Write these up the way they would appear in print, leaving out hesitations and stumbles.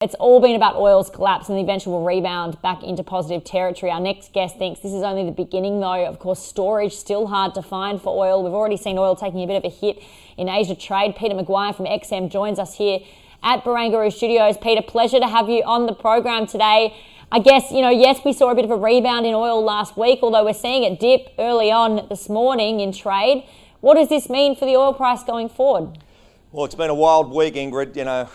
It's all been about oil's collapse and the eventual rebound back into positive territory. Our next guest thinks this is only the beginning though. Of course, storage still hard to find for oil. We've already seen oil taking a bit of a hit in Asia trade. Peter McGuire from XM joins us here at Barangaroo Studios. Peter, pleasure to have you on the program today. I guess, yes, we saw a bit of a rebound in oil last week, although we're seeing it dip early on this morning in trade. What does this mean for the oil price going forward? Well, it's been a wild week, Ingrid.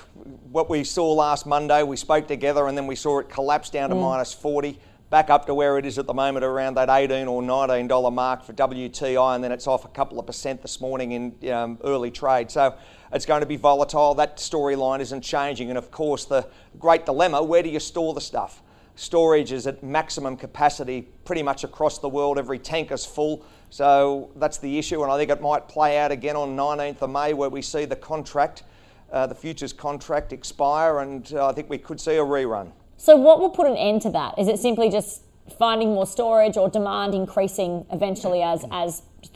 What we saw last Monday, we spoke together and then we saw it collapse down to minus 40, back up to where it is at the moment, around that $18 or $19 mark for WTI, and then it's off a couple of percent this morning in early trade. So it's going to be volatile. That storyline isn't changing. And of course, the great dilemma, where do you store the stuff? Storage is at maximum capacity pretty much across the world. Every tanker's full. So that's the issue, and I think it might play out again on 19th of May where we see the contract, the futures contract expire, and I think we could see a rerun. So what will put an end to that? Is it simply just finding more storage or demand increasing eventually as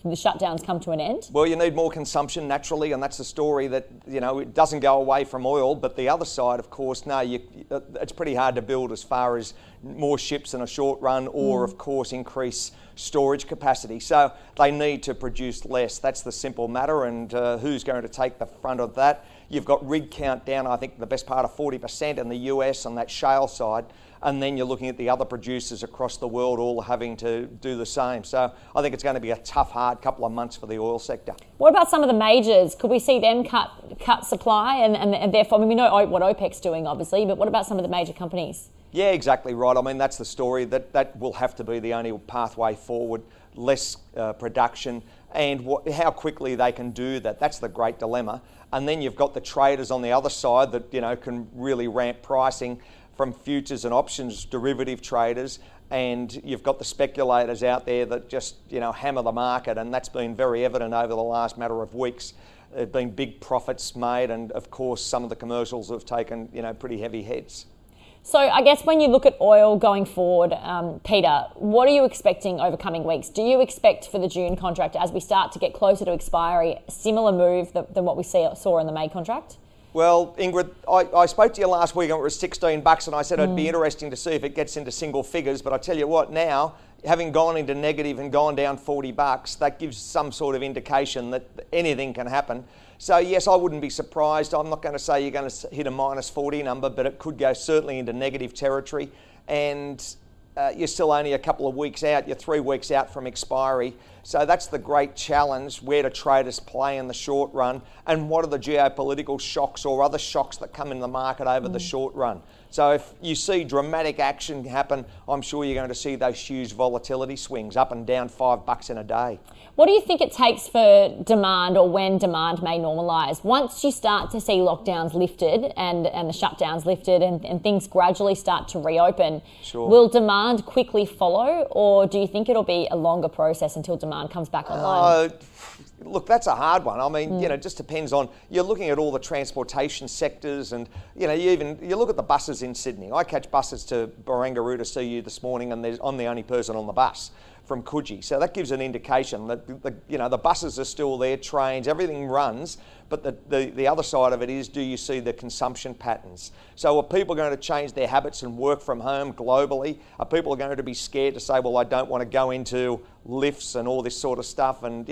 the shutdowns come to an end? Well, you need more consumption naturally, and that's the story that, it doesn't go away from oil. But the other side, of course, it's pretty hard to build as far as more ships in a short run or, of course, increase storage capacity. So they need to produce less. That's the simple matter, and who's going to take the front of that? You've got rig count down, I think, the best part of 40% in the US on that shale side. And then you're looking at the other producers across the world all having to do the same. So I think it's going to be a tough, hard couple of months for the oil sector. What about some of the majors? Could we see them cut supply and therefore, we know what OPEC's doing, obviously, but what about some of the major companies? Yeah, exactly right. That's the story. That will have to be the only pathway forward. Less production and how quickly they can do that. That's the great dilemma. And then you've got the traders on the other side that, can really ramp pricing from futures and options derivative traders, and you've got the speculators out there that just hammer the market, and that's been very evident over the last matter of weeks. There have been big profits made, and of course some of the commercials have taken pretty heavy hits. So I guess when you look at oil going forward, Peter, what are you expecting over coming weeks? Do you expect for the June contract, as we start to get closer to expiry, a similar move than what we saw in the May contract? Well, Ingrid, I spoke to you last week and it was $16 and I said it'd be interesting to see if it gets into single figures, but I tell you what, now, having gone into negative and gone down $40, that gives some sort of indication that anything can happen. So yes, I wouldn't be surprised. I'm not going to say you're going to hit a minus 40 number, but it could go certainly into negative territory, and you're still only a couple of weeks out, you're 3 weeks out from expiry. So that's the great challenge. Where do traders play in the short run, and what are the geopolitical shocks or other shocks that come in the market over the short run? So if you see dramatic action happen, I'm sure you're going to see those huge volatility swings up and down $5 in a day. What do you think it takes for demand, or when demand may normalise? Once you start to see lockdowns lifted and the shutdowns lifted and things gradually start to reopen, will demand quickly follow, or do you think it'll be a longer process until demand comes back online? Look, that's a hard one. It just depends on, you're looking at all the transportation sectors, and you look at the buses in Sydney. I catch buses to Barangaroo to see you this morning, and I'm the only person on the bus from Coogee. So that gives an indication that the buses are still there, trains, everything runs, but the other side of it is, do you see the consumption patterns? So are people going to change their habits and work from home globally? Are people going to be scared to say, well, I don't want to go into lifts and all this sort of stuff, and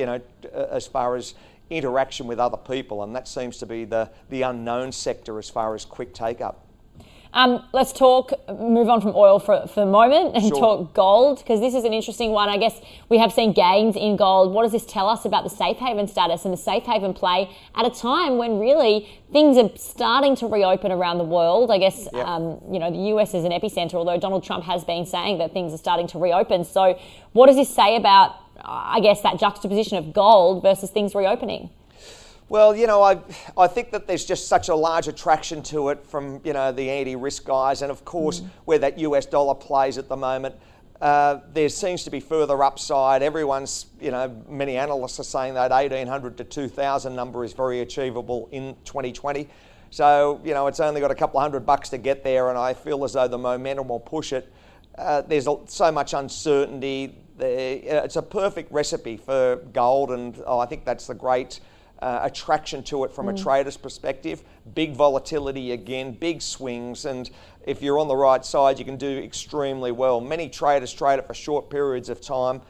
as far as interaction with other people? And that seems to be the unknown sector as far as quick take-up. Let's move on from oil for the moment and talk gold, because this is an interesting one. I guess we have seen gains in gold. What does this tell us about the safe haven status and the safe haven play at a time when really things are starting to reopen around the world? I guess, the US is an epicenter, although Donald Trump has been saying that things are starting to reopen. So what does this say about, I guess, that juxtaposition of gold versus things reopening? Well, I think that there's just such a large attraction to it from, the anti-risk guys, and of course where that US dollar plays at the moment, there seems to be further upside. Everyone's, many analysts are saying that 1,800 to 2,000 number is very achievable in 2020. So, it's only got a couple of $100 to get there, and I feel as though the momentum will push it. There's so much uncertainty. It's a perfect recipe for gold, and I think that's the great attraction to it from a trader's perspective. Big volatility again, big swings, and if you're on the right side, you can do extremely well. Many traders trade it for short periods of time.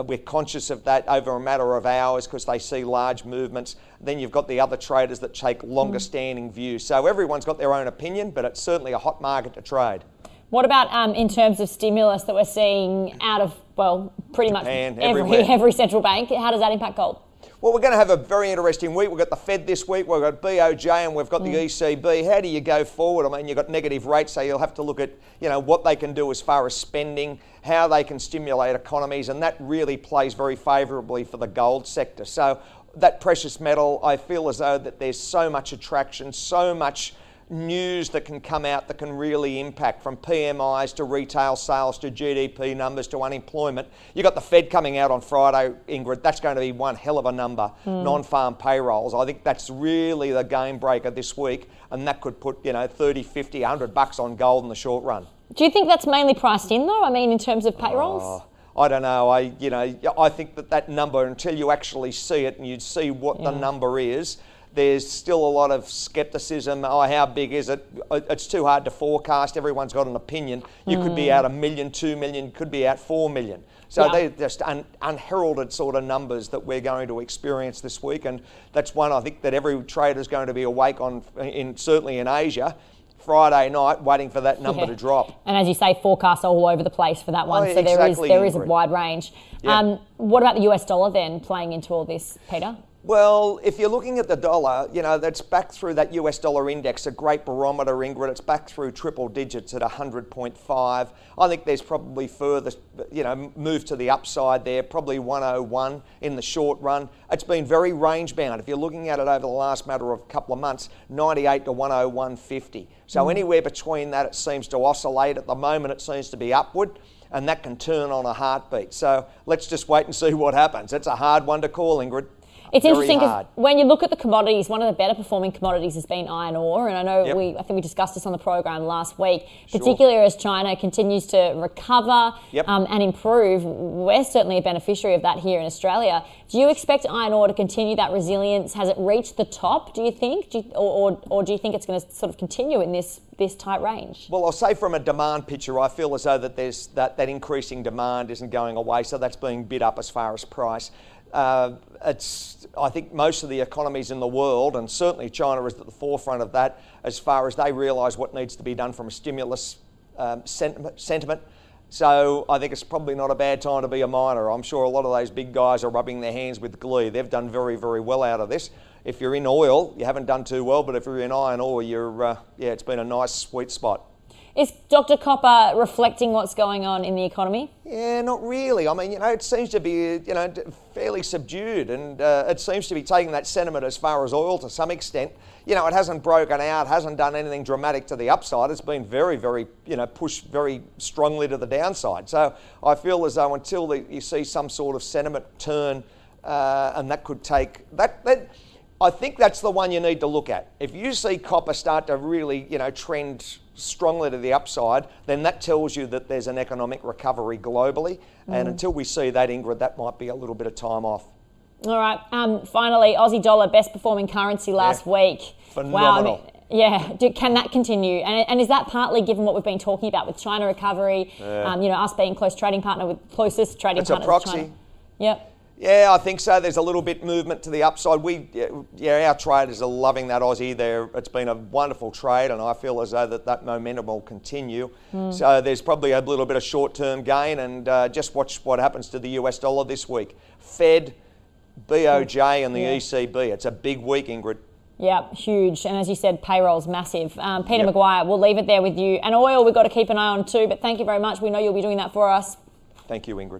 We're conscious of that over a matter of hours because they see large movements. Then you've got the other traders that take longer standing views. So everyone's got their own opinion, but it's certainly a hot market to trade. What about in terms of stimulus that we're seeing out of, well, pretty Japan, much every central bank? How does that impact gold? Well, we're going to have a very interesting week. We've got the Fed this week, we've got BoJ, and we've got the ECB. How do you go forward? I mean, you've got negative rates, so you'll have to look at, what they can do as far as spending, how they can stimulate economies, and that really plays very favourably for the gold sector. So that precious metal, I feel as though that there's so much attraction, so much news that can come out that can really impact, from PMIs to retail sales to GDP numbers to unemployment. You've got the Fed coming out on Friday, Ingrid. That's going to be one hell of a number. Non-farm payrolls. I think that's really the game breaker this week, and that could put, 30, 50, $100 on gold in the short run. Do you think that's mainly priced in, though? I mean, in terms of payrolls? I don't know. I think that number, until you actually see it and you see what the number is, there's still a lot of scepticism. How big is it? It's too hard to forecast. Everyone's got an opinion. You could be out 1 million, 2 million, could be out 4 million. So they're just unheralded sort of numbers that we're going to experience this week. And that's one I think that every trader is going to be awake on, certainly in Asia, Friday night, waiting for that number to drop. And as you say, forecasts are all over the place for that one. So there is a wide range. Yeah. What about the US dollar then playing into all this, Peter? Well, if you're looking at the dollar, that's back through that US dollar index, a great barometer, Ingrid. It's back through triple digits at 100.5. I think there's probably further, move to the upside there, probably 101 in the short run. It's been very range bound. If you're looking at it over the last matter of a couple of months, 98 to 101.50. So anywhere between that, it seems to oscillate. At the moment, it seems to be upward, and that can turn on a heartbeat. So let's just wait and see what happens. It's a hard one to call, Ingrid. It's interesting because when you look at the commodities, one of the better performing commodities has been iron ore, and I know I think we discussed this on the program last week, particularly as China continues to recover and improve. We're certainly a beneficiary of that here in Australia. Do you expect iron ore to continue that resilience? Has it reached the top, do you think? Or do you think it's going to sort of continue in this tight range? Well, I'll say from a demand picture, I feel as though that there's that increasing demand isn't going away, so that's being bid up as far as price. I think most of the economies in the world, and certainly China is at the forefront of that, as far as they realise what needs to be done from a stimulus sentiment. So I think it's probably not a bad time to be a miner. I'm sure a lot of those big guys are rubbing their hands with glee. They've done very, very well out of this. If you're in oil, you haven't done too well, but if you're in iron ore, it's been a nice sweet spot. Is Dr. Copper reflecting what's going on in the economy? Yeah, not really. I mean, it seems to be, fairly subdued, and it seems to be taking that sentiment as far as oil to some extent. It hasn't broken out, hasn't done anything dramatic to the upside. It's been very, very, pushed very strongly to the downside. So I feel as though until you see some sort of sentiment turn, and that could take that. I think that's the one you need to look at. If you see copper start to really, trend strongly to the upside, then that tells you that there's an economic recovery globally. And until we see that, Ingrid, that might be a little bit of time off. All right. Finally, Aussie dollar, best performing currency last week. Phenomenal. Wow. Can that continue? And is that partly given what we've been talking about with China recovery, us being closest trading partner with China? It's a proxy. Yep. Yeah, I think so. There's a little bit movement to the upside. Our traders are loving that Aussie. It's been a wonderful trade, and I feel as though that momentum will continue. So there's probably a little bit of short-term gain, and just watch what happens to the US dollar this week. Fed, BoJ, and the ECB. It's a big week, Ingrid. Yeah, huge. And as you said, payroll's massive. Peter McGuire, we'll leave it there with you. And oil, we've got to keep an eye on too, but thank you very much. We know you'll be doing that for us. Thank you, Ingrid.